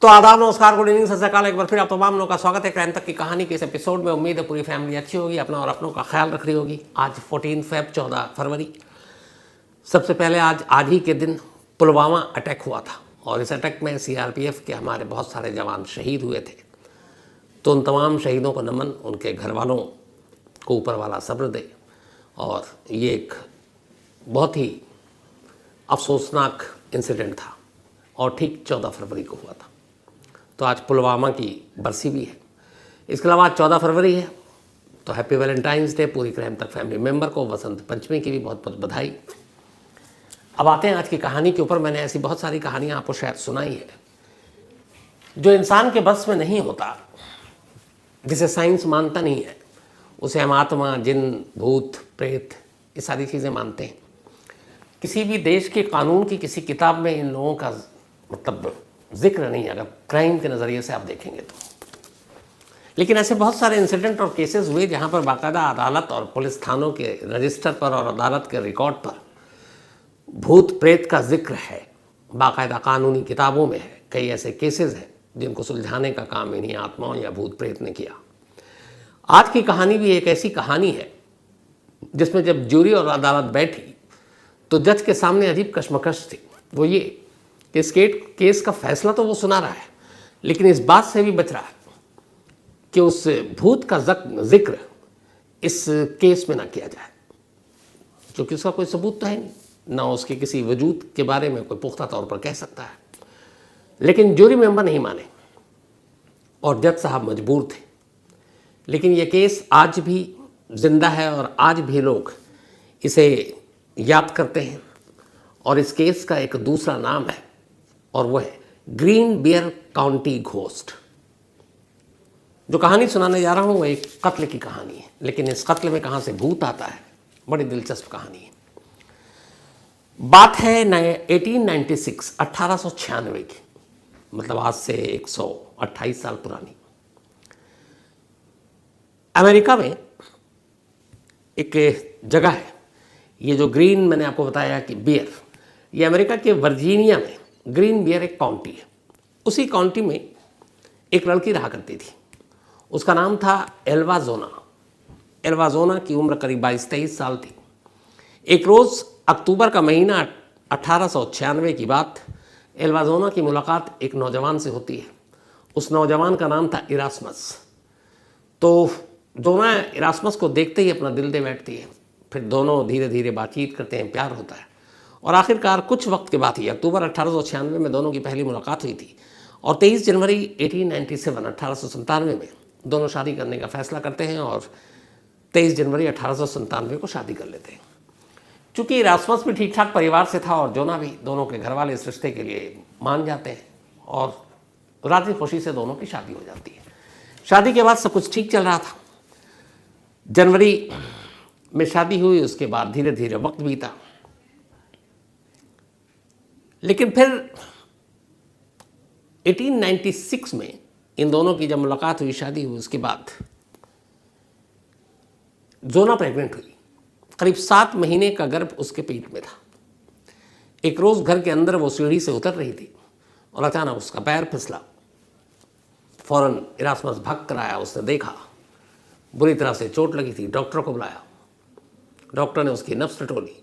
तो आदाब, नमस्कार, गुड इवनिंग, सत श्री अकाल। एक बार फिर आप तमाम लोगों का स्वागत है क्राइम तक की कहानी के इस एपिसोड में। उम्मीद है पूरी फैमिली अच्छी होगी, अपना और अपनों का ख्याल रख रही होगी। आज 14 फरवरी। सबसे पहले आज ही के दिन पुलवामा अटैक हुआ था और इस अटैक में सीआरपीएफ के हमारे बहुत सारे जवान शहीद हुए थे। तो उन तमाम शहीदों को नमन, उनके घर वालों को ऊपर वाला सब्र दे। और ये एक बहुत ही अफसोसनाक इंसिडेंट था और ठीक 14 फरवरी को हुआ था। तो आज पुलवामा की बरसी भी है। इसके अलावा आज 14 फरवरी है, तो हैप्पी वैलेंटाइंस डे पूरी क्राइम तक फैमिली मेम्बर को। वसंत पंचमी की भी बहुत बहुत बधाई। अब आते हैं आज की कहानी के ऊपर। मैंने ऐसी बहुत सारी कहानियाँ आपको शायद सुनाई है जो इंसान के बस में नहीं होता, जिसे साइंस मानता नहीं है। उसे हम आत्मा, जिन, भूत, प्रेत, ये सारी चीज़ें मानते हैं। किसी भी देश के कानून की किसी किताब में इन लोगों का मतलब जिक्र नहीं है, अगर क्राइम के नज़रिए से आप देखेंगे तो। लेकिन ऐसे बहुत सारे इंसिडेंट और केसेस हुए जहाँ पर बाकायदा अदालत और पुलिस थानों के रजिस्टर पर और अदालत के रिकॉर्ड पर भूत प्रेत का जिक्र है, बाकायदा कानूनी किताबों में है। कई ऐसे केसेस हैं जिनको सुलझाने का काम इन्हीं आत्माओं या भूत प्रेत ने किया। आज की कहानी भी एक ऐसी कहानी है जिसमें जब ज्यूरी और अदालत बैठी तो जज के सामने अजीब कश्मकश थी। वो ये कि इस केस का फैसला तो वो सुना रहा है, लेकिन इस बात से भी बच रहा है कि उस भूत का जिक्र इस केस में ना किया जाए, क्योंकि उसका कोई सबूत तो है नहीं, ना उसके किसी वजूद के बारे में कोई पुख्ता तौर पर कह सकता है। लेकिन ज्यूरी मेंबर नहीं माने और जज साहब मजबूर थे। लेकिन ये केस आज भी जिंदा है और आज भी लोग इसे याद करते हैं। और इस केस का एक दूसरा नाम है और वो है ग्रीन बियर काउंटी घोस्ट। जो कहानी सुनाने जा रहा हूँ वो एक कत्ल की कहानी है, लेकिन इस कत्ल में कहाँ से भूत आता है, बड़ी दिलचस्प कहानी है। बात है 1896 1896 की, मतलब आज से 128 साल पुरानी। अमेरिका में एक जगह है, ये जो ग्रीन मैंने आपको बताया कि बियर, ये अमेरिका के वर्जीनिया में ग्रीन बियर एक काउंटी है। उसी काउंटी में एक लड़की रहा करती थी, उसका नाम था एल्वा जोना। एल्वा जोना की उम्र करीब 22-23 साल थी। एक रोज़ अक्टूबर का महीना 1896 की बात, एल्वा जोना की मुलाकात एक नौजवान से होती है। उस नौजवान का नाम था इरास्मस। तो जोना इरास्मस को देखते ही अपना दिल दे बैठती है। फिर दोनों धीरे धीरे बातचीत करते हैं, प्यार होता है और आखिरकार कुछ वक्त के बाद ही अक्टूबर 1896 में दोनों की पहली मुलाकात हुई थी और 23 जनवरी 1897 में दोनों शादी करने का फैसला करते हैं और 23 जनवरी 1897 को शादी कर लेते हैं। चूँकि इरास्मस भी ठीक ठाक परिवार से था और जोना भी, दोनों के घर वाले इस रिश्ते के लिए मान जाते हैं और राजी खुशी से दोनों की शादी हो जाती है। शादी के बाद सब कुछ ठीक चल रहा था। जनवरी में शादी हुई, उसके बाद धीरे धीरे वक्त बीता। लेकिन फिर 1896 में इन दोनों की जब मुलाकात हुई, शादी हुई, उसके बाद जोना प्रेग्नेंट हुई। करीब 7 महीने का गर्भ उसके पेट में था। एक रोज़ घर के अंदर वो सीढ़ी से उतर रही थी और अचानक उसका पैर फिसला। फौरन इरास्मस भाग कर आया। उसने देखा बुरी तरह से चोट लगी थी। डॉक्टर को बुलाया। डॉक्टर ने उसकी नब्ज टटोली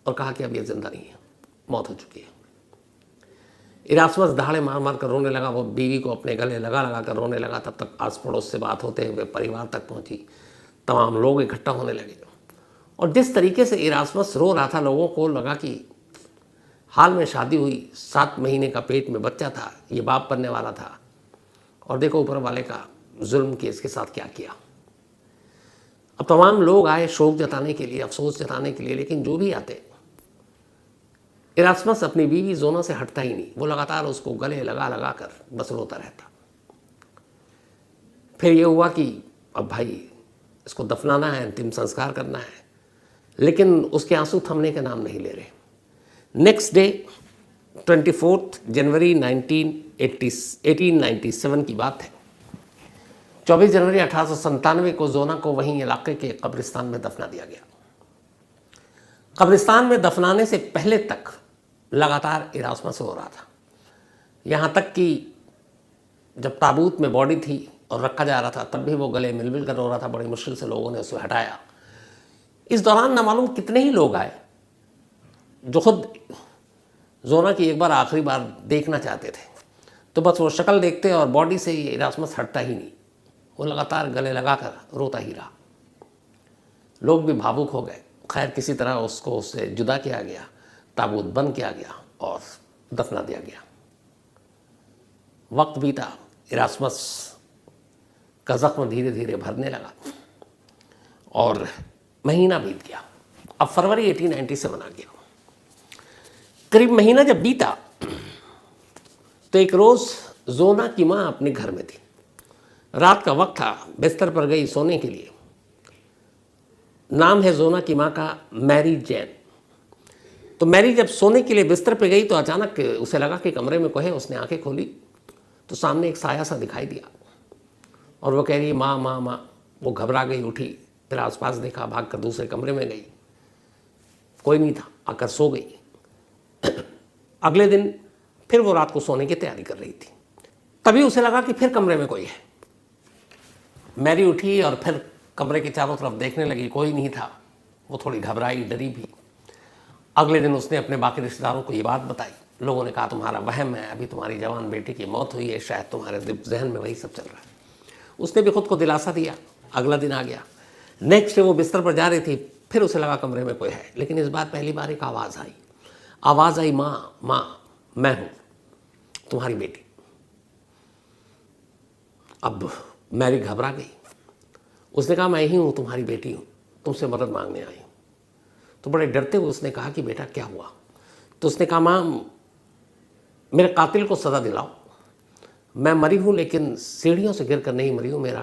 और कहा कि अब ये जिंदा नहीं है, मौत हो चुकी है। इरास्मस दहाड़े मार मार कर रोने लगा। वो बीवी को अपने गले लगा लगा कर रोने लगा। तब तक आस पड़ोस से बात होते हुए परिवार तक पहुंची। तमाम लोग इकट्ठा होने लगे और जिस तरीके से इरास्मस रो रहा था, लोगों को लगा कि हाल में शादी हुई, 7 महीने का पेट में बच्चा था, ये बाप बनने वाला था और देखो ऊपर वाले का जुल्म कि इसके साथ क्या किया। अब तमाम लोग आए शोक जताने के लिए, अफसोस जताने के लिए, लेकिन जो भी आते, इरास्मस अपनी बीवी जोना से हटता ही नहीं। वो लगातार उसको गले लगा लगा कर बस रोता रहता। फिर ये हुआ कि अब भाई इसको दफनाना है, अंतिम संस्कार करना है, लेकिन उसके आंसू थमने का नाम नहीं ले रहे। नेक्स्ट डे 24 जनवरी 1897 की बात है। 24 जनवरी 1897 को जोना को वहीं इलाके के कब्रिस्तान में दफना दिया गया। कब्रिस्तान में दफनाने से पहले तक लगातार इरास्मस हो रहा था, यहाँ तक कि जब ताबूत में बॉडी थी और रखा जा रहा था तब भी वो गले मिल कर रो रहा था, बड़ी मुश्किल से लोगों ने उसे हटाया। इस दौरान न मालूम कितने ही लोग आए जो खुद जोना की एक बार आखिरी बार देखना चाहते थे, तो बस वो शक्ल देखते और बॉडी से ही इरास्मस हटता ही नहीं। वो लगातार गले लगाकर रोता ही रहा। लोग भी भावुक हो गए। खैर किसी तरह उससे जुदा किया गया, ताबूत बंद किया गया और दफना दिया गया। वक्त बीता, इरास्मस का जख्म धीरे धीरे भरने लगा और महीना बीत गया। अब फरवरी 1897 आ गया। करीब महीना जब बीता तो एक रोज़ जोना की माँ अपने घर में थी। रात का वक्त था, बिस्तर पर गई सोने के लिए। नाम है जोना की माँ का मैरी जैन। तो मैरी जब सोने के लिए बिस्तर पे गई तो अचानक उसे लगा कि कमरे में कोई है। उसने आंखें खोली तो सामने एक साया सा दिखाई दिया और वो कह रही माँ माँ माँ। वो घबरा गई, उठी, फिर आसपास देखा, भागकर दूसरे कमरे में गई, कोई नहीं था, आकर सो गई। अगले दिन फिर वो रात को सोने की तैयारी कर रही थी, तभी उसे लगा कि फिर कमरे में कोई है। मैरी उठी और फिर कमरे के चारों तरफ देखने लगी, कोई नहीं था। वो थोड़ी घबराई, डरी भी। अगले दिन उसने अपने बाकी रिश्तेदारों को ये बात बताई। लोगों ने कहा तुम्हारा वहम है, अभी तुम्हारी जवान बेटी की मौत हुई है, शायद तुम्हारे जहन में वही सब चल रहा है। उसने भी खुद को दिलासा दिया। अगला दिन आ गया। नेक्स्ट डे वो बिस्तर पर जा रही थी, फिर उसे लगा कमरे में कोई है, लेकिन इस बार पहली बार एक आवाज़ आई, माँ माँ, मैं हूँ तुम्हारी बेटी। अब मैरी घबरा गई। उसने कहा मैं ही हूँ, तुम्हारी बेटी हूँ, तुमसे मदद मांगने आई हूँ। तो बड़े डरते हुए उसने कहा कि बेटा क्या हुआ। तो उसने कहा माँ मेरे कातिल को सज़ा दिलाओ। मैं मरी हूँ लेकिन सीढ़ियों से गिर कर नहीं मरी हूँ, मेरा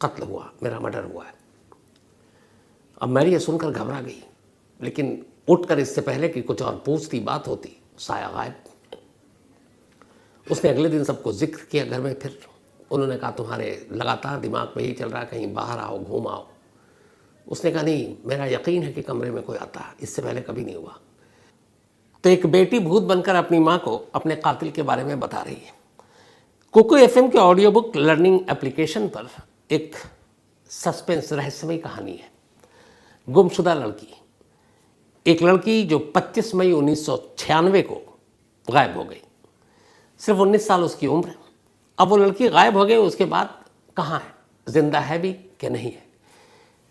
कत्ल हुआ, मेरा मर्डर हुआ है। अब मैरी ये सुनकर घबरा गई, लेकिन उठकर इससे पहले कि कुछ और पूछती बात होती, साया गायब। उसने अगले दिन सबको जिक्र किया घर में। फिर उन्होंने कहा तुम्हारे लगातार दिमाग में ही चल रहा है, कहीं बाहर आओ, घूम आओ। उसने कहा नहीं, मेरा यकीन है कि कमरे में कोई आता है, इससे पहले कभी नहीं हुआ। तो एक बेटी भूत बनकर अपनी माँ को अपने कातिल के बारे में बता रही है। कुकू एफएम के ऑडियो बुक लर्निंग एप्लीकेशन पर एक सस्पेंस रहस्यमयी कहानी है, गुमशुदा लड़की। एक लड़की जो 25 मई 1996 को गायब हो गई। सिर्फ 19 साल उसकी उम्र। अब वो लड़की गायब हो गई, उसके बाद कहाँ है, जिंदा है भी कि नहीं है।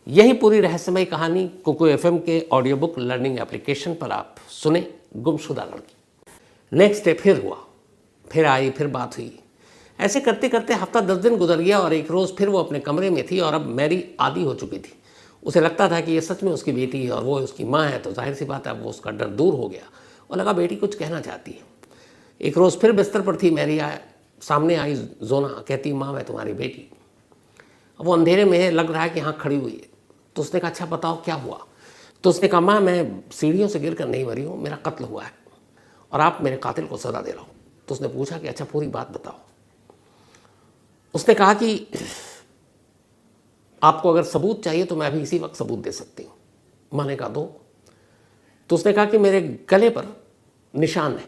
यही पूरी रहस्यमयी कहानी कुकू एफएम के ऑडियो बुक लर्निंग एप्लीकेशन पर आप सुने, गुमशुदा लड़की। नेक्स्ट डे फिर हुआ, फिर आई, फिर बात हुई। ऐसे करते करते हफ्ता 10 दिन गुजर गया और एक रोज़ फिर वो अपने कमरे में थी और अब मैरी आदी हो चुकी थी। उसे लगता था कि ये सच में उसकी बेटी है और वो उसकी माँ है, तो जाहिर सी बात है अब वो उसका डर दूर हो गया और लगा बेटी कुछ कहना चाहती है। एक रोज़ फिर बिस्तर पर थी मैरी, सामने आई जोना, कहती माँ मैं तुम्हारी बेटी। अब वो अंधेरे में है, लग रहा है कि हाँ खड़ी हुई है। तो उसने कहा अच्छा बताओ क्या हुआ। तो उसने कहा माँ मैं सीढ़ियों से गिर कर नहीं मरी हूँ, मेरा कत्ल हुआ है और आप मेरे कातिल को सज़ा दे रहे हो। तो उसने पूछा कि अच्छा पूरी बात बताओ। उसने कहा कि आपको अगर सबूत चाहिए तो मैं अभी इसी वक्त सबूत दे सकती हूँ। माँ ने कहा दो। तो उसने कहा कि मेरे गले पर निशान है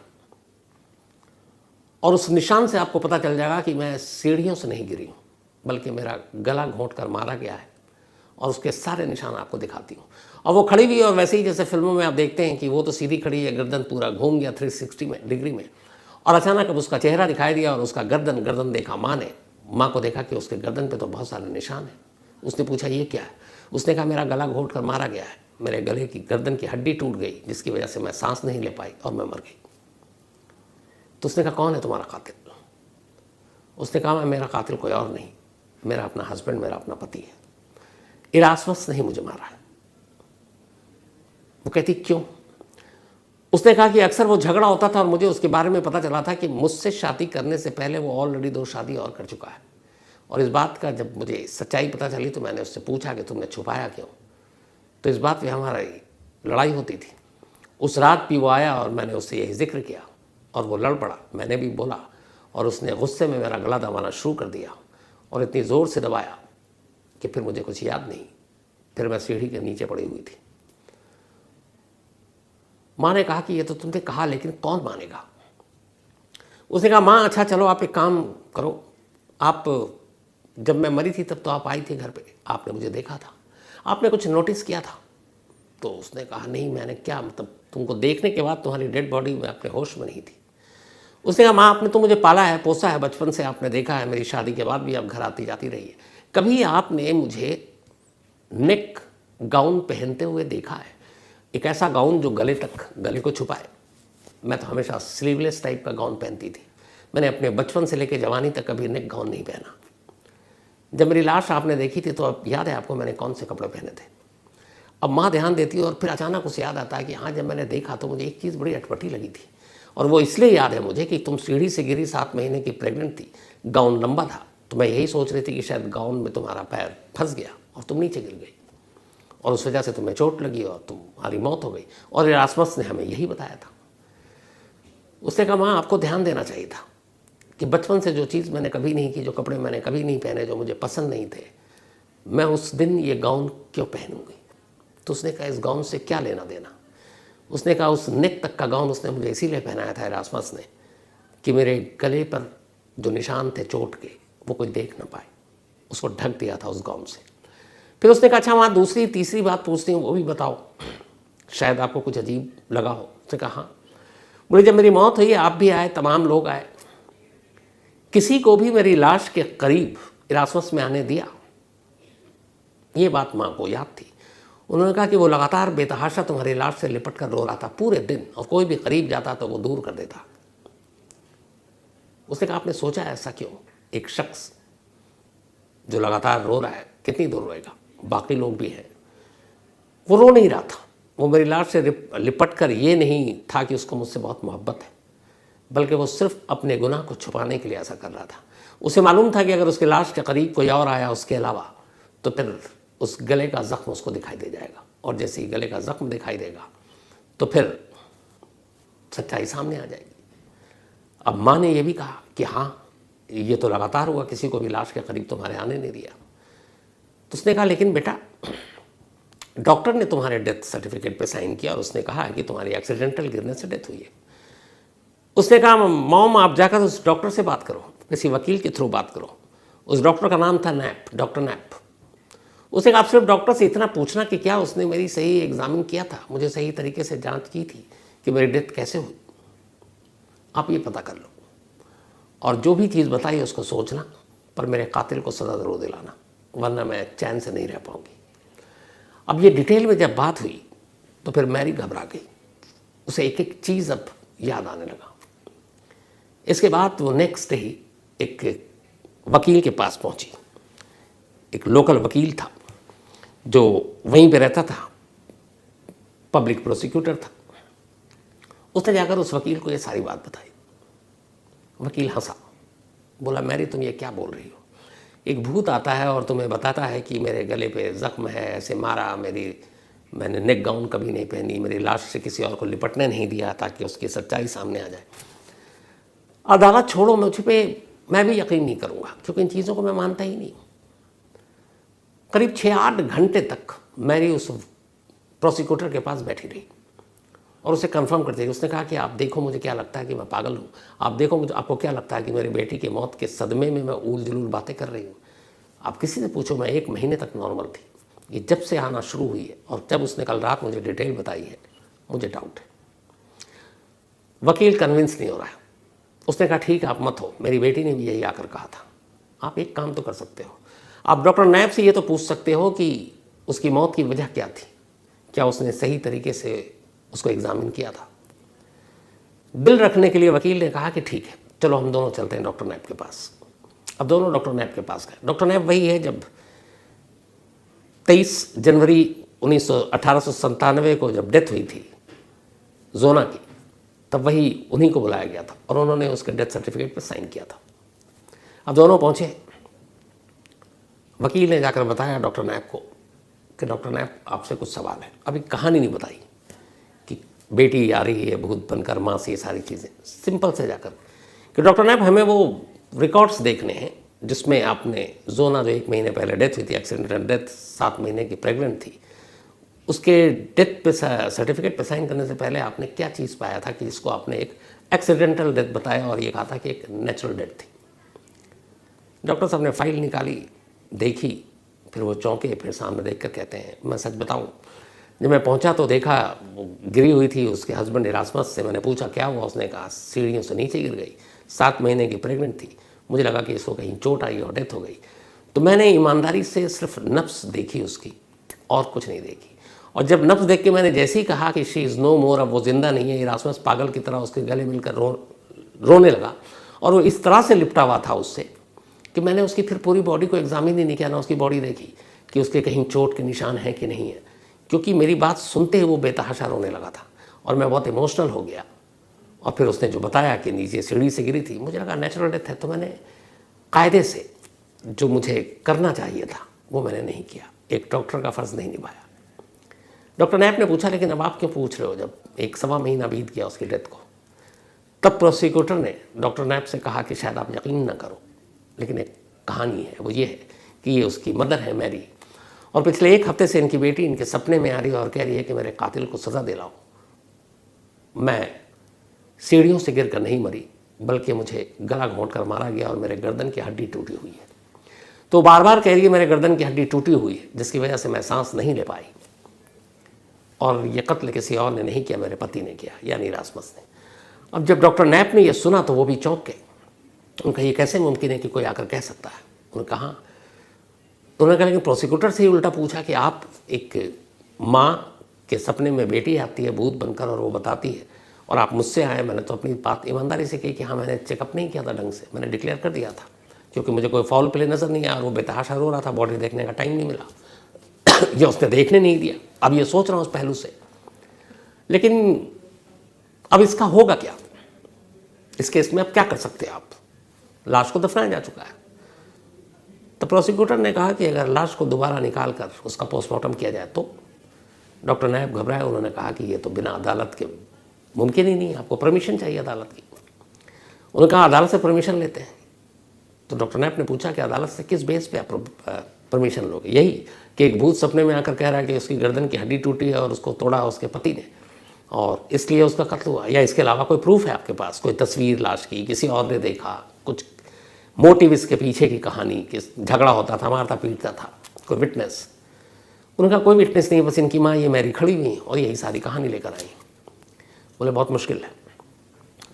और उस निशान से आपको पता चल जाएगा कि मैं सीढ़ियों से नहीं गिरी हूँ, बल्कि मेरा गला घोंट कर मारा गया है और उसके सारे निशान आपको दिखाती हूँ। और वो खड़ी हुई और वैसे ही जैसे फिल्मों में आप देखते हैं कि वो तो सीधी खड़ी है, गर्दन पूरा घूम गया 360 डिग्री में, और अचानक अब उसका चेहरा दिखाई दिया और उसका गर्दन देखा। माँ को देखा कि उसके गर्दन पे तो बहुत सारे निशान हैं। उसने पूछा ये क्या है। उसने कहा मेरा गला घोंट कर मारा गया है, मेरे गले की गर्दन की हड्डी टूट गई जिसकी वजह से मैं सांस नहीं ले पाई और मैं मर गई। तो उसने कहा कौन है तुम्हारा कातिल। उसने कहा मेरा कातिल कोई और नहीं, मेरा अपना हस्बैंड, मेरा अपना पति है। इरास्मस नहीं मुझे मारा है। वो कहती क्यों। उसने कहा कि अक्सर वो झगड़ा होता था और मुझे उसके बारे में पता चला था कि मुझसे शादी करने से पहले वो ऑलरेडी 2 शादी और कर चुका है। और इस बात का जब मुझे सच्चाई पता चली तो मैंने उससे पूछा कि तुमने छुपाया क्यों। तो इस बात पे हमारी लड़ाई होती थी। उस रात भी वो आया और मैंने उससे यही जिक्र किया और वो लड़ पड़ा। मैंने भी बोला और उसने गुस्से में मेरा गला दबाना शुरू कर दिया और इतनी ज़ोर से दबाया कि फिर मुझे कुछ याद नहीं। फिर मैं सीढ़ी के नीचे पड़ी हुई थी। माँ ने कहा कि ये तो तुमने कहा, लेकिन कौन मानेगा। उसने कहा माँ अच्छा चलो आप एक काम करो, आप जब मैं मरी थी तब तो आप आई थी घर पे, आपने मुझे देखा था, आपने कुछ नोटिस किया था? तो उसने कहा नहीं, मैंने क्या, मतलब तुमको देखने के बाद तुम्हारी डेड बॉडी में अपने होश में नहीं थी। उसने कहा माँ आपने तो मुझे पाला है, पोसा है, बचपन से आपने देखा है, मेरी शादी के बाद भी आप घर आती जाती रही है, कभी आपने मुझे नेक गाउन पहनते हुए देखा है? एक ऐसा गाउन जो गले तक, गले को छुपाए। मैं तो हमेशा स्लीवलेस टाइप का गाउन पहनती थी, मैंने अपने बचपन से लेकर जवानी तक कभी नेक गाउन नहीं पहना। जब मेरी लाश आपने देखी थी तो अब याद है आपको मैंने कौन से कपड़े पहने थे? अब माँ ध्यान देती है और फिर अचानक उसे याद आता है कि हाँ, जब मैंने देखा तो मुझे एक चीज़ बड़ी अटपटी लगी थी, और वो इसलिए याद है मुझे कि तुम सीढ़ी से गिरी, 7 महीने की प्रेग्नेंट थी, गाउन लंबा था, तो मैं यही सोच रही थी कि शायद गाउन में तुम्हारा पैर फंस गया और तुम नीचे गिर गई, और उस वजह से तुम्हें चोट लगी और तुम्हारी मौत हो गई। और इरास्मस ने हमें यही बताया था। उसने कहा माँ आपको ध्यान देना चाहिए था कि बचपन से जो चीज़ मैंने कभी नहीं की, जो कपड़े मैंने कभी नहीं पहने, जो मुझे पसंद नहीं थे, मैं उस दिन ये गाउन क्यों पहनूंगी? तो उसने कहा इस गाउन से क्या लेना देना? उसने कहा उस नेक तक का गाउन उसने मुझे इसीलिए पहनाया था इरास्मस ने कि मेरे गले पर जो निशान थे चोट के वो कोई देख ना पाए, उसको ढक दिया था उस गाउन से। फिर उसने कहा अच्छा वहाँ दूसरी तीसरी बात पूछती हूँ, वो भी बताओ, शायद आपको कुछ अजीब लगा हो। उसने कहा हाँ, मुझे जब मेरी मौत हुई आप भी आए, तमाम लोग आए, किसी को भी मेरी लाश के करीब इरास्मस में आने दिया? ये बात माँ को याद थी। उन्होंने कहा कि वो लगातार बेतहाशा तुम्हारी लाश से लिपट कर रो रहा था पूरे दिन, और कोई भी करीब जाता तो वो दूर कर देता। उसने कहा आपने सोचा ऐसा क्यों? एक शख्स जो लगातार रो रहा है कितनी दूर रोएगा, बाकी लोग भी हैं। वो रो नहीं रहा था, वो मेरी लाश से लिपट कर ये नहीं था कि उसको मुझसे बहुत मोहब्बत है, बल्कि वो सिर्फ अपने गुनाह को छुपाने के लिए ऐसा कर रहा था। उसे मालूम था कि अगर उसके लाश के करीब कोई और आया उसके अलावा तो फिर उस गले का ज़ख्म उसको दिखाई दे जाएगा, और जैसे ही गले का ज़ख्म दिखाई देगा तो फिर सच्चाई सामने आ जाएगी। अब माँ ने यह भी कहा कि हाँ ये तो लगातार हुआ, किसी को भी लाश के करीब तुम्हारे आने नहीं दिया। तो उसने कहा लेकिन बेटा डॉक्टर ने तुम्हारे डेथ सर्टिफिकेट पे साइन किया और उसने कहा है कि तुम्हारी एक्सीडेंटल गिरने से डेथ हुई है। उसने कहा मॉम आप जाकर उस डॉक्टर से बात करो, किसी वकील के थ्रू बात करो। उस डॉक्टर का नाम था नैप, डॉक्टर नैप। उसने कहा आप सिर्फ डॉक्टर से इतना पूछना कि क्या उसने मेरी सही एग्जामिन किया था, मुझे सही तरीके से जांच की थी कि मेरी डेथ कैसे हुई, आप ये पता कर लो, और जो भी चीज़ बताई उसको सोचना, पर मेरे कातिल को सदा ज़रूर दिलाना, वरना मैं चैन से नहीं रह पाऊंगी। अब ये डिटेल में जब बात हुई तो फिर मैरी घबरा गई, उसे एक एक चीज़ अब याद आने लगा। इसके बाद वो नेक्स्ट ही एक वकील के पास पहुंची। एक लोकल वकील था जो वहीं पे रहता था, पब्लिक प्रोसिक्यूटर था। उसने जाकर उस वकील को ये सारी बात बताई। वकील हंसा, बोला मैरी तुम ये क्या बोल रही हो? एक भूत आता है और तुम्हें बताता है कि मेरे गले पे ज़ख्म है, ऐसे मारा, मैंने नेक गाउन कभी नहीं पहनी, मेरी लाश से किसी और को लिपटने नहीं दिया ताकि उसकी सच्चाई सामने आ जाए। अदालत छोड़ो, मुझ पे मैं भी यकीन नहीं करूँगा क्योंकि इन चीज़ों को मैं मानता ही नहीं। करीब 6-8 घंटे तक मैरी उस प्रोसिक्यूटर के पास बैठी रही और उसे कंफर्म करती रही। उसने कहा कि आप देखो मुझे क्या लगता है कि मैं पागल हूँ, आप देखो मुझे, आपको क्या लगता है कि मेरी बेटी की मौत के सदमे में मैं ऊल जुलूल बातें कर रही हूँ? आप किसी से पूछो, मैं 1 महीने तक नॉर्मल थी, ये जब से आना शुरू हुई है और जब उसने कल रात मुझे डिटेल बताई है मुझे डाउट है। वकील कन्विंस नहीं हो रहा है। उसने कहा ठीक है आप मत हो, मेरी बेटी ने भी यही आकर कहा था। आप एक काम तो कर सकते हो, आप डॉक्टर नैब से ये तो पूछ सकते हो कि उसकी मौत की वजह क्या थी, क्या उसने सही तरीके से उसको एग्जामिन किया था। दिल रखने के लिए वकील ने कहा कि ठीक है चलो हम दोनों चलते हैं डॉक्टर नैब के पास। अब दोनों डॉक्टर नैब के पास गए। डॉक्टर नैब वही है जब 23 जनवरी 1897 को जब डेथ हुई थी जोना की, तब वही उन्हीं को बुलाया गया था और उन्होंने उसके डेथ सर्टिफिकेट पर साइन किया था। अब दोनों पहुँचे, वकील ने जाकर बताया डॉक्टर नैब को कि डॉक्टर नैब आपसे कुछ सवाल है। अभी कहानी नहीं बताई कि बेटी आ रही है भूत बनकर माँ से, ये सारी चीज़ें सिंपल से जाकर कि डॉक्टर नैब हमें वो रिकॉर्ड्स देखने हैं जिसमें आपने जोना जो 1 महीने पहले डेथ हुई थी, एक्सीडेंटल डेथ, 7 महीने की प्रेग्नेंट थी, उसके डेथ पे सर्टिफिकेट पे साइन करने से पहले आपने क्या चीज़ पाया था कि जिसको आपने एक एक्सीडेंटल डेथ बताया और ये कहा था कि एक नेचुरल डेथ थी। डॉक्टर साहब ने फाइल निकाली, देखी, फिर वो चौंके, फिर सामने देख कर कहते हैं, मैं सच बताऊं, जब मैं पहुंचा तो देखा वो गिरी हुई थी, उसके हस्बैंड इरास्मस से मैंने पूछा क्या हुआ, उसने कहा सीढ़ियों से नीचे गिर गई, 7 महीने की प्रेग्नेंट थी, मुझे लगा कि इसको कहीं चोट आई और डेथ हो गई। तो मैंने ईमानदारी से सिर्फ नब्स देखी उसकी और कुछ नहीं देखी। और जब नब्स देख के मैंने जैसे ही कहा कि शी इज़ नो मोर, अब वो जिंदा नहीं है, इरास्मस पागल की तरह उसके गले मिलकर रोने लगा। और वो इस तरह से लिपटा हुआ था उससे कि मैंने उसकी फिर पूरी बॉडी को एग्जामिन ही नहीं किया, ना उसकी बॉडी देखी कि उसके कहीं चोट के निशान हैं कि नहीं है, क्योंकि मेरी बात सुनते ही वो बेतहाशा रोने लगा था और मैं बहुत इमोशनल हो गया। और फिर उसने जो बताया कि नीचे सीढ़ी से गिरी थी, मुझे लगा नेचुरल डेथ है, तो मैंने कायदे से जो मुझे करना चाहिए था वो मैंने नहीं किया, एक डॉक्टर का फ़र्ज़ नहीं निभाया। डॉक्टर नैप ने पूछा लेकिन अब आप क्यों पूछ रहे हो, जब 1-1.25 महीना बीत गया उसकी डेथ को। तब प्रोसिक्यूटर ने डॉक्टर नैप से कहा कि शायद आप यकीन ना करो, लेकिन एक कहानी है, वो ये है कि ये उसकी मदर है मैरी, और पिछले 1 हफ्ते से इनकी बेटी इनके सपने में आ रही है और कह रही है कि मेरे कातिल को सज़ा दिलाओ। मैं सीढ़ियों से गिर कर नहीं मरी, बल्कि मुझे गला घोंट कर मारा गया और मेरे गर्दन की हड्डी टूटी हुई है। तो बार बार कह रही है मेरे गर्दन की हड्डी टूटी हुई है, जिसकी वजह से मैं सांस नहीं ले पाई, और ये कत्ल किसी और ने नहीं किया, मेरे पति ने किया, यानी इरास्मस ने। अब जब डॉक्टर नैप ने यह सुना तो वो भी चौंक गए। उनका ये कैसे मुमकिन है कि कोई आकर कह सकता है। उन्होंने कहा, लेकिन प्रोसिक्यूटर से ही उल्टा पूछा कि आप, एक माँ के सपने में बेटी आती है भूत बनकर और वो बताती है, और आप मुझसे आए। मैंने तो अपनी बात ईमानदारी से कही कि हाँ मैंने चेकअप नहीं किया था ढंग से, मैंने डिक्लेयर कर दिया था, क्योंकि मुझे कोई फाउल प्ले नज़र नहीं आया और वो बेतहाशा रो रहा था, बॉडी देखने का टाइम नहीं मिला ये उसने देखने नहीं दिया। अब ये सोच रहा हूँ उस पहलू से, लेकिन अब इसका होगा क्या, इस केस में अब क्या कर सकते हैं आप, लाश को दफनाया जा चुका है। तो प्रोसिक्यूटर ने कहा कि अगर लाश को दोबारा निकाल कर उसका पोस्टमार्टम किया जाए तो। डॉक्टर नैप घबराए, उन्होंने कहा कि ये तो बिना अदालत के मुमकिन ही नहीं, आपको परमिशन चाहिए अदालत की। उन्होंने कहा अदालत से परमिशन लेते हैं। तो डॉक्टर नैप ने पूछा कि अदालत से किस बेस पे आप परमिशन लोगे, यही कि एक भूत सपने में आकर कह रहा है कि उसकी गर्दन की हड्डी टूटी है और उसको तोड़ा उसके पति ने और इसलिए उसका कत्ल हुआ, या इसके अलावा कोई प्रूफ है आपके पास, कोई तस्वीर लाश की, किसी और ने देखा, कुछ मोटिव इसके पीछे की कहानी, कि झगड़ा होता था, मारता पीटता था, कोई विटनेस। उनका कोई विटनेस नहीं, बस इनकी माँ ये मैरी खड़ी हुई और यही सारी कहानी लेकर आई। बोले बहुत मुश्किल है,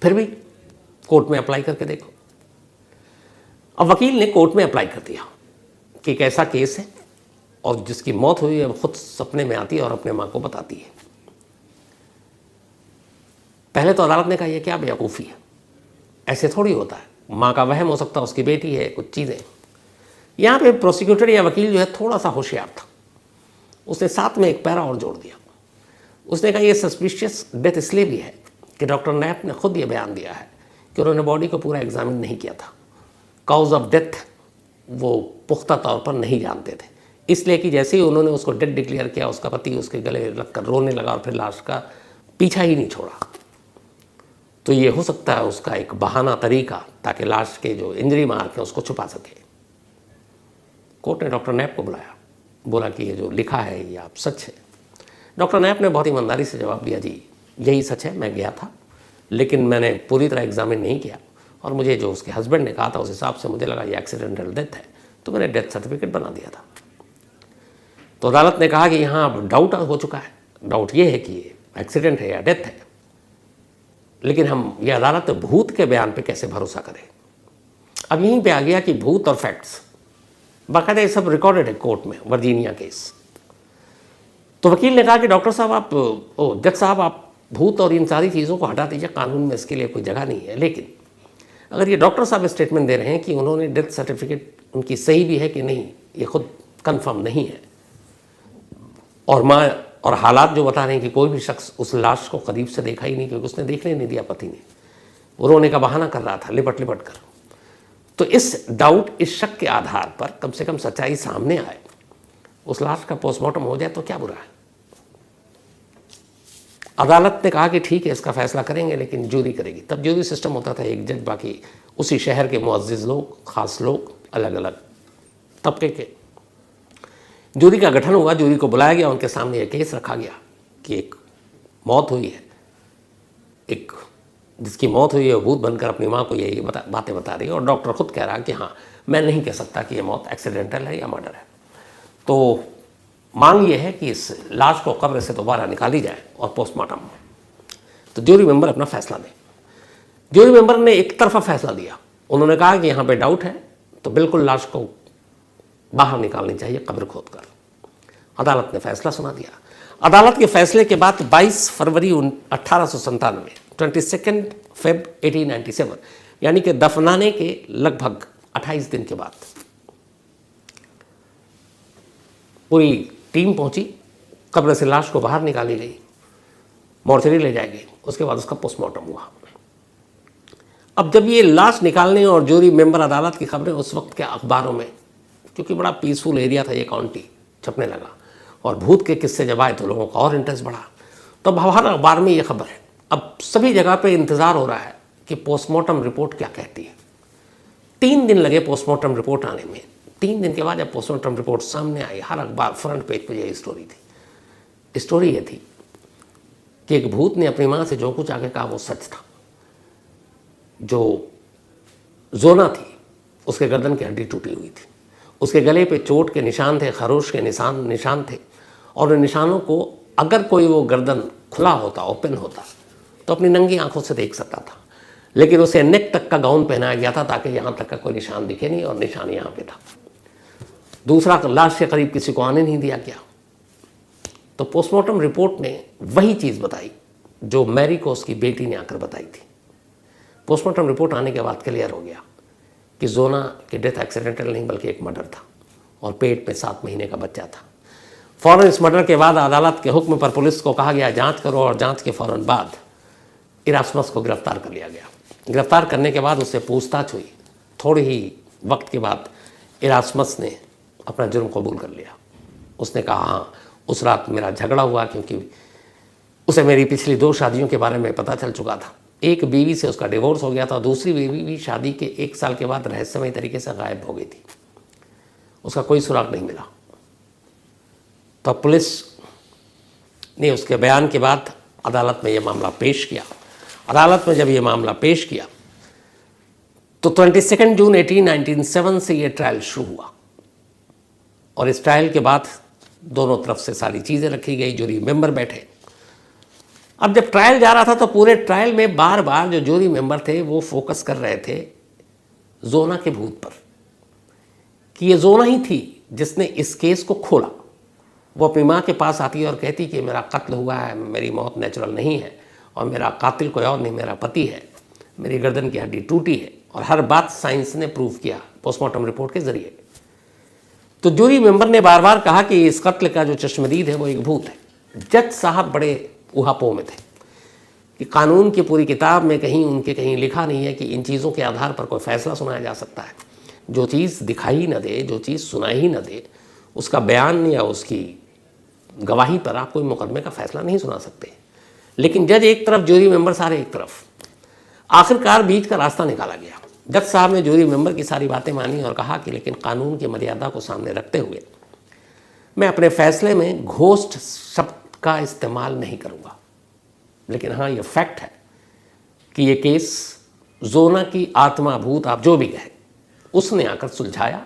फिर भी कोर्ट में अप्लाई करके देखो। अब वकील ने कोर्ट में अप्लाई कर दिया कि एक ऐसा केस है और जिसकी मौत हुई है, वो खुद सपने में आती है और अपने माँ को बताती है। पहले तो अदालत ने कहा यह क्या बेवकूफ़ी है, ऐसे थोड़ी होता है, माँ का वहम हो सकता है, उसकी बेटी है, कुछ चीज़ें। यहाँ पे प्रोसिक्यूटर या वकील जो है थोड़ा सा होशियार था, उसने साथ में एक पैरा और जोड़ दिया। उसने कहा यह सस्पिशियस डेथ इसलिए भी है कि डॉक्टर नैप ने खुद ये बयान दिया है कि उन्होंने बॉडी को पूरा एग्जामिन नहीं किया था, काउज ऑफ डेथ वो पुख्ता तौर पर नहीं जानते थे, इसलिए कि जैसे ही उन्होंने उसको डेड डिक्लेयर किया, उसका पति उसके गले लगकर रोने लगा और फिर लाश का पीछा ही नहीं छोड़ा। तो ये हो सकता है उसका एक बहाना तरीका, ताकि लाश के जो इंजरी मार्क है उसको छुपा सके। कोर्ट ने डॉक्टर नैप को बुलाया, बोला कि ये जो लिखा है ये आप सच है। डॉक्टर नैप ने बहुत ईमानदारी से जवाब दिया, जी यही सच है, मैं गया था लेकिन मैंने पूरी तरह एग्जामिन नहीं किया और मुझे जो उसके हस्बैंड ने कहा था उस हिसाब से मुझे लगा ये एक्सीडेंटल डेथ है, तो मैंने डेथ सर्टिफिकेट बना दिया था। तो अदालत ने कहा कि यहाँ अब डाउट हो चुका है, डाउट ये है कि ये एक्सीडेंट है या डेथ है, लेकिन हम ये अदालत भूत के बयान पे कैसे भरोसा करें। अब यहीं पे आ गया कि भूत और फैक्ट्स, बाकायदा ये सब रिकॉर्डेड है कोर्ट में, वर्जीनिया केस। तो वकील ने कहा कि डॉक्टर साहब आप, जज साहब आप भूत और इन सारी चीज़ों को हटा दीजिए, कानून में इसके लिए कोई जगह नहीं है। लेकिन अगर ये डॉक्टर साहब स्टेटमेंट दे रहे हैं कि उन्होंने डेथ सर्टिफिकेट उनकी सही भी है कि नहीं, ये खुद कंफर्म नहीं है, और माँ और हालात जो बता रहे हैं कि कोई भी शख्स उस लाश को करीब से देखा ही नहीं, क्योंकि उसने देखने नहीं दिया पति ने, वो रोने का बहाना कर रहा था लिपट लिपट कर। तो इस डाउट, इस शक के आधार पर कम से कम सच्चाई सामने आए, उस लाश का पोस्टमार्टम हो जाए तो क्या बुरा है। अदालत ने कहा कि ठीक है इसका फैसला करेंगे, लेकिन जूरी करेगी। तब जूरी सिस्टम होता था, एक जज बाकी उसी शहर के मुअज़्ज़िज़ लोग, ख़ास लोग, अलग अलग तबके के। जूरी का गठन हुआ, जूरी को बुलाया गया, उनके सामने यह केस रखा गया कि एक मौत हुई है, एक जिसकी मौत हुई है वो भूत बनकर अपनी माँ को यही बातें बता रही है, और डॉक्टर खुद कह रहा है कि हाँ, मैं नहीं कह सकता कि ये मौत एक्सीडेंटल है या मर्डर है। तो मांग ये है कि इस लाश को कब्र से दोबारा निकाली जाए और पोस्टमार्टम। तो ज्यूरी मेंबर अपना फैसला दें। ज्यूरी मेंबर ने एक तरफा फैसला दिया। उन्होंने कहा कि यहाँ पे डाउट है तो बिल्कुल लाश को बाहर निकालनी चाहिए कब्र खोदकर। अदालत ने फैसला सुना दिया। अदालत के फैसले के बाद 22 फरवरी 1897, 22 फेब 1897, यानी कि दफनाने के लगभग 28 दिन के बाद पूरी टीम पहुंची। कब्र से लाश को बाहर निकाली गई, मोर्चरी ले जाएगी, उसके बाद उसका पोस्टमार्टम हुआ। अब जब ये लाश निकालने और ज्यूरी मेंबर अदालत की खबरें उस वक्त के अखबारों में, क्योंकि बड़ा पीसफुल एरिया था ये काउंटी, छपने लगा, और भूत के किस्से जब आए तो लोगों का और इंटरेस्ट बढ़ा। तो अब हर अखबार में ये खबर है। अब सभी जगह पे इंतज़ार हो रहा है कि पोस्टमार्टम रिपोर्ट क्या कहती है। 3 दिन लगे पोस्टमार्टम रिपोर्ट आने में। 3 दिन के बाद जब पोस्टमार्टम रिपोर्ट सामने आई, हर अखबार फ्रंट पेज पर यही स्टोरी थी। स्टोरी ये थी कि एक भूत ने अपनी माँ से जो कुछ आगे कहा वो सच था। जो जोना थी उसके गर्दन की हड्डी टूटी हुई थी, उसके गले पे चोट के निशान थे, खरोश के निशान थे, और उन निशानों को अगर कोई वो गर्दन खुला होता, ओपन होता, तो अपनी नंगी आंखों से देख सकता था। लेकिन उसे नेक तक का गाउन पहनाया गया था ताकि यहाँ तक का कोई निशान दिखे नहीं, और निशान यहाँ पे था। दूसरा, लाश के करीब किसी को आने नहीं दिया गया। तो पोस्टमार्टम रिपोर्ट ने वही चीज़ बताई जो मैरी को उसकी बेटी ने आकर बताई थी। पोस्टमार्टम रिपोर्ट आने के बाद क्लियर हो गया कि जोना की डेथ एक्सीडेंटल नहीं बल्कि एक मर्डर था, और पेट में 7 महीने का बच्चा था। फ़ौरन इस मर्डर के बाद अदालत के हुक्म पर पुलिस को कहा गया जांच करो, और जांच के फ़ौरन बाद इरास्मस को गिरफ्तार कर लिया गया। गिरफ्तार करने के बाद उससे पूछताछ हुई। थोड़ी ही वक्त के बाद इरास्मस ने अपना जुर्म कबूल कर लिया। उसने कहा हाँ, उस रात मेरा झगड़ा हुआ क्योंकि उसे मेरी पिछली 2 शादियों के बारे में पता चल चुका था। एक बीवी से उसका डिवोर्स हो गया था, दूसरी बीवी भी शादी के 1 साल के बाद रहस्यमय तरीके से गायब हो गई थी। उसका कोई सुराग नहीं मिला। तो पुलिस ने उसके बयान के बाद अदालत में यह मामला पेश किया। अदालत में जब यह मामला पेश किया तो 22 जून 1897 से यह ट्रायल शुरू हुआ, और इस ट्रायल के बाद दोनों तरफ से सारी चीज़ें रखी गई, ज्यूरी मेंबर बैठे। अब जब ट्रायल जा रहा था तो पूरे ट्रायल में बार बार जो ज्यूरी मेंबर थे वो फोकस कर रहे थे जोना के भूत पर, कि ये जोना ही थी जिसने इस केस को खोला। वो अपनी माँ के पास आती और कहती कि मेरा कत्ल हुआ है, मेरी मौत नेचुरल नहीं है, और मेरा कातिल कोई और नहीं, मेरा पति है, मेरी गर्दन की हड्डी टूटी है, और हर बात साइंस ने प्रूव किया पोस्टमार्टम रिपोर्ट के जरिए। तो ज्यूरी मेंबर ने बार बार कहा कि इस कत्ल का जो चश्मदीद है वो एक भूत है। जज साहब बड़े उहापों में थे कि कानून की पूरी किताब में कहीं लिखा नहीं है कि इन चीज़ों के आधार पर कोई फैसला सुनाया जा सकता है। जो चीज़ दिखाई न दे, जो चीज़ सुनाई ही न दे, उसका बयान या उसकी गवाही पर आप कोई मुकदमे का फैसला नहीं सुना सकते। लेकिन जज एक तरफ, ज्यूरी मेंबर सारे एक तरफ। आखिरकार बीच का रास्ता निकाला गया। जज साहब ने ज्यूरी मेंबर की सारी बातें मानी और कहा कि लेकिन कानून की मर्यादा को सामने रखते हुए मैं अपने फैसले में घोस्ट शब्द का इस्तेमाल नहीं करूँगा। लेकिन हाँ, ये फैक्ट है कि ये केस जोना की आत्मा, भूत, आप जो भी कहे, उसने आकर सुलझाया,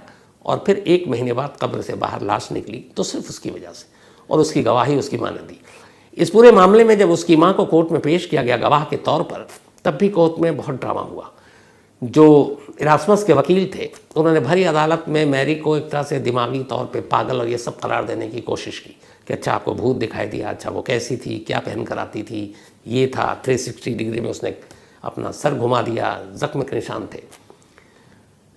और फिर 1 महीने बाद कब्र से बाहर लाश निकली तो सिर्फ उसकी वजह से, और उसकी गवाही उसकी माँ ने दी। इस पूरे मामले में जब उसकी माँ को कोर्ट में पेश किया गया गवाह के तौर पर, तब भी कोर्ट में बहुत ड्रामा हुआ। जो इरास्मस के वकील थे उन्होंने भरी अदालत में मैरी को एक तरह से दिमागी तौर पे पागल और ये सब करार देने की कोशिश की कि अच्छा आपको भूत दिखाई दिया, अच्छा वो कैसी थी, क्या पहन कर आती थी, ये था, 360 डिग्री में उसने अपना सर घुमा दिया, जख्म के निशान थे।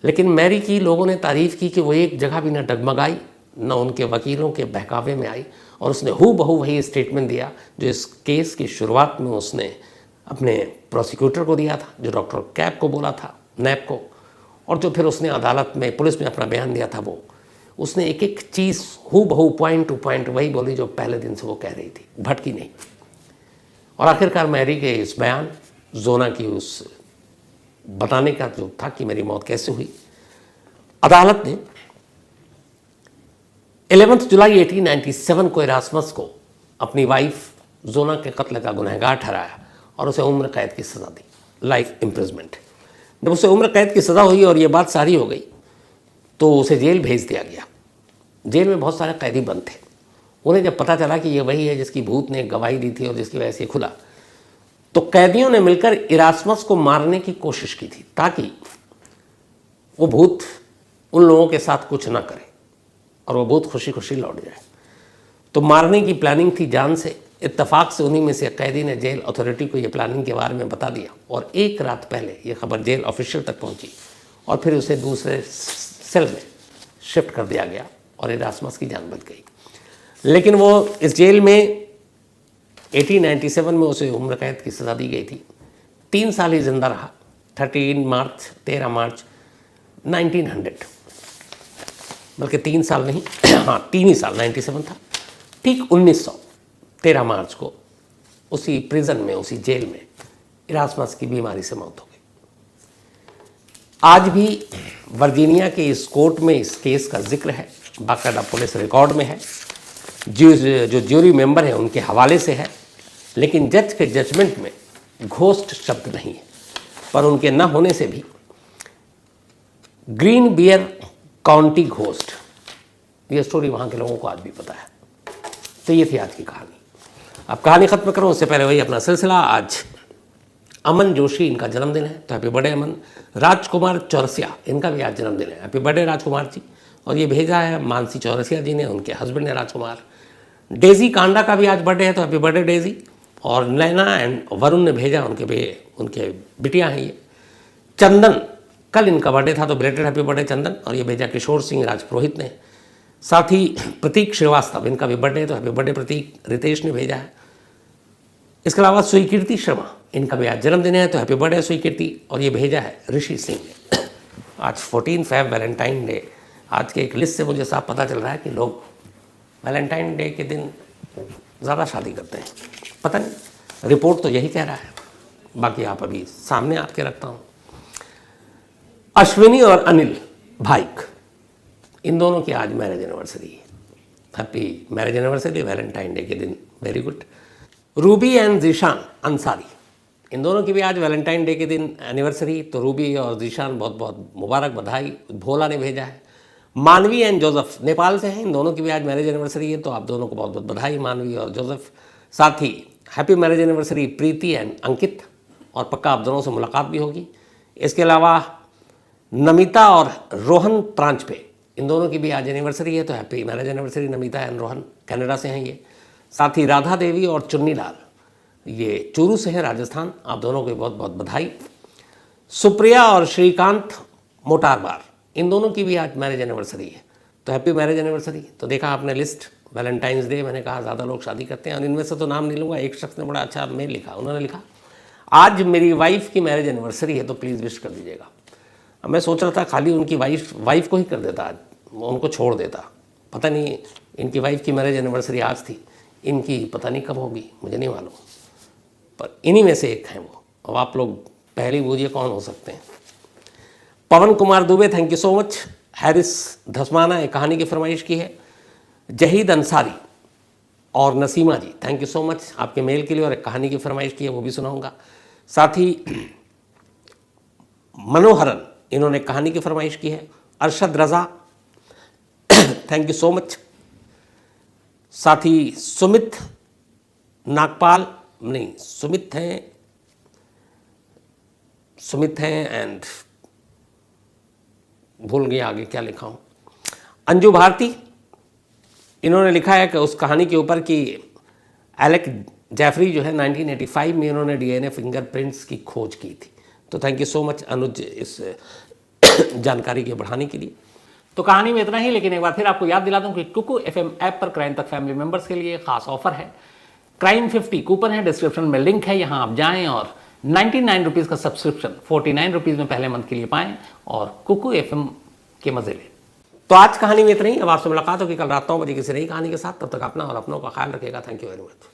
लेकिन मैरी की लोगों ने तारीफ़ की कि वो एक जगह भी न डगमगाई, न उनके वकीलों के बहकावे में आई, और उसने हूबहू वही स्टेटमेंट दिया जो इस केस की शुरुआत में उसने अपने प्रोसिक्यूटर को दिया था, जो डॉक्टर कैप को बोला था, नैप को, और जो फिर उसने अदालत में, पुलिस में अपना बयान दिया था। वो उसने एक एक चीज़ हूबहू पॉइंट टू पॉइंट वही बोली जो पहले दिन से वो कह रही थी, भटकी नहीं। और आखिरकार मैरी के इस बयान, जोना की उस बताने का जो था कि मेरी मौत कैसे हुई, अदालत ने 11 जुलाई 1897 को इरास्मस को अपनी वाइफ जोना के कत्ल का गुनहगार ठहराया और उसे उम्र कैद की सज़ा दी। Life imprisonment. जब उसे उम्र कैद की सज़ा हुई और ये बात सारी हो गई तो उसे जेल भेज दिया गया। जेल में बहुत सारे कैदी बंद थे। उन्हें जब पता चला कि ये वही है जिसकी भूत ने गवाही दी थी और जिसकी वजह से खुला, तो कैदियों ने मिलकर इरास्मस को मारने की कोशिश की थी ताकि वो भूत उन लोगों के साथ कुछ ना करे और वो भूत खुशी खुशी लौट जाए। तो मारने की प्लानिंग थी जान से। इत्तेफाक से उन्हीं में से कैदी ने जेल अथॉरिटी को ये प्लानिंग के बारे में बता दिया और एक रात पहले ये खबर जेल ऑफिशियल तक पहुंची और फिर उसे दूसरे सेल में शिफ्ट कर दिया गया और इरास्मस की जान बच गई। लेकिन वो इस जेल में 1897 में उसे उम्र कैद की सज़ा दी गई थी। 3 साल ही जिंदा रहा। 13 मार्च 1900, बल्कि 3 साल नहीं, हाँ 3 ही साल, 97 था। ठीक 1913 मार्च को उसी प्रिजन में, उसी जेल में इरास्मस की बीमारी से मौत हो गई। आज भी वर्जीनिया के इस कोर्ट में इस केस का जिक्र है, बाकायदा पुलिस रिकॉर्ड में है, जो ज्यूरी मेंबर हैं उनके हवाले से है, लेकिन जज के जजमेंट में घोस्ट शब्द नहीं है। पर उनके न होने से भी ग्रीन बियर काउंटी घोस्ट, ये स्टोरी वहाँ के लोगों को आज भी पता है। तो ये थी आज की कहानी। अब कहानी ख़त्म करूँ उससे पहले वही अपना सिलसिला। आज अमन जोशी, इनका जन्मदिन है, तो हैप्पी बर्थडे अमन। राजकुमार चौरसिया, इनका भी आज जन्मदिन है, हैप्पी बर्थडे राजकुमार जी। और ये भेजा है मानसी चौरसिया जी ने, उनके हस्बैंड है राजकुमार। डेजी कांडा का भी आज बर्थडे है, तो हैप्पी बर्थडे डेजी। और नैना एंड वरुण ने भेजा, उनके बिटिया हैं ये। चंदन, कल इनका बर्थडे था, तो बिलेटेड हैप्पी बर्थडे चंदन। और ये भेजा किशोर सिंह राजपुरोहित ने। साथ ही प्रतीक श्रीवास्तव, इनका भी बर्थडे है, तो हैप्पी बर्थडे प्रतीक, रितेश ने भेजा है। इसके अलावा स्वीकृति शर्मा, इनका भी आज जन्मदिन है, तो हैप्पी बर्थडे स्वीकृति। और ये भेजा है ऋषि सिंह ने। आज 14 फेब वैलेंटाइन डे। आज के एक लिस्ट से मुझे साफ पता चल रहा है कि लोग वैलेंटाइन डे के दिन ज़्यादा शादी करते हैं। पता नहीं, रिपोर्ट तो यही कह रहा है, बाकी आप अभी सामने आपके रखता हूँ। अश्विनी और अनिल भाइक, इन दोनों की आज मैरिज एनिवर्सरी है। Happy marriage anniversary Valentine day के दिन, very good. Ruby and Zeeshan Ansari, इन दोनों की भी आज वैलेंटाइन डे के दिन एनिवर्सरी। तो रूबी और जीशान बहुत बहुत मुबारक, बधाई। भोला ने भेजा है। मानवी एंड जोसेफ नेपाल से हैं, इन दोनों की भी आज मैरिज एनिवर्सरी है, तो आप दोनों को बहुत बहुत बधाई, मानवी और जोसेफ। साथ ही happy marriage anniversary Preeti and Ankit, और पक्का आप दोनों से मुलाकात भी होगी। इसके अलावा नमिता और रोहन प्रांचपे, इन दोनों की भी आज एनिवर्सरी है, तो happy marriage anniversary Namita and Rohan, Canada से हैं ये। साथ ही राधा देवी और चुन्नी लाल, ये चूरू से हैं, राजस्थान, आप दोनों को बहुत बहुत बधाई। सुप्रिया और श्रीकांत मोटारबार, इन दोनों की भी आज मैरिज एनिवर्सरी है, तो हैप्पी मैरिज एनिवर्सरी। तो देखा आपने लिस्ट, वैलेंटाइंस डे, मैंने कहा ज़्यादा लोग शादी करते हैं, और इनमें से तो नाम नहीं लूँगा। एक शख्स ने बड़ा अच्छा मेल लिखा, उन्होंने लिखा आज मेरी वाइफ की मैरिज एनिवर्सरी है, तो प्लीज़ विश कर दीजिएगा। अब मैं सोच रहा था खाली उनकी वाइफ को ही कर देता, आज उनको छोड़ देता। पता नहीं इनकी वाइफ की मैरिज एनिवर्सरी आज थी, इनकी पता नहीं कब होगी, मुझे नहीं मालूम, पर इन्हीं में से एक हैं वो। अब आप लोग पहले बूझिए कौन हो सकते हैं। Pawan Kumar Dubey, thank you so much. Harris Dhasmana, एक कहानी की फरमाइश की है। जहीद अंसारी और Naseema ji, thank you so much आपके मेल के लिए, और एक कहानी की फरमाइश की है, वो भी सुनाऊंगा। साथ ही मनोहरन, इन्होंने कहानी की फरमाइश की है। अरशद रज़ा, थैंक यू सो मच। साथ ही सुमित नागपाल, नहीं सुमित हैं एंड भूल गया आगे क्या लिखा हूँ। अंजू भारती, इन्होंने लिखा है कि उस कहानी के ऊपर कि एलेक जैफरी जो है 1985 में इन्होंने डीएनए फिंगरप्रिंट्स की खोज की थी। तो थैंक यू सो मच अनुज इस जानकारी के बढ़ाने के लिए। तो कहानी में इतना ही, लेकिन एक बार फिर आपको याद दिला दूं कि कुकू एफएम ऐप पर क्राइम तक फैमिली मेंबर्स के लिए खास ऑफर है। क्राइम 50 कूपन है, डिस्क्रिप्शन में लिंक है, यहाँ आप जाएं और 99 रुपीज़ का सब्सक्रिप्शन 49 रुपीज़ में पहले मंथ के लिए पाएं और कुकू एफएम के मजे लें। तो आज कहानी में इतना ही। अब आपसे मुलाकात होगी कल रात 9 बजे किसी नई कहानी के साथ। तब तक अपना और अपनों का ख्याल रखिएगा। Thank you very much.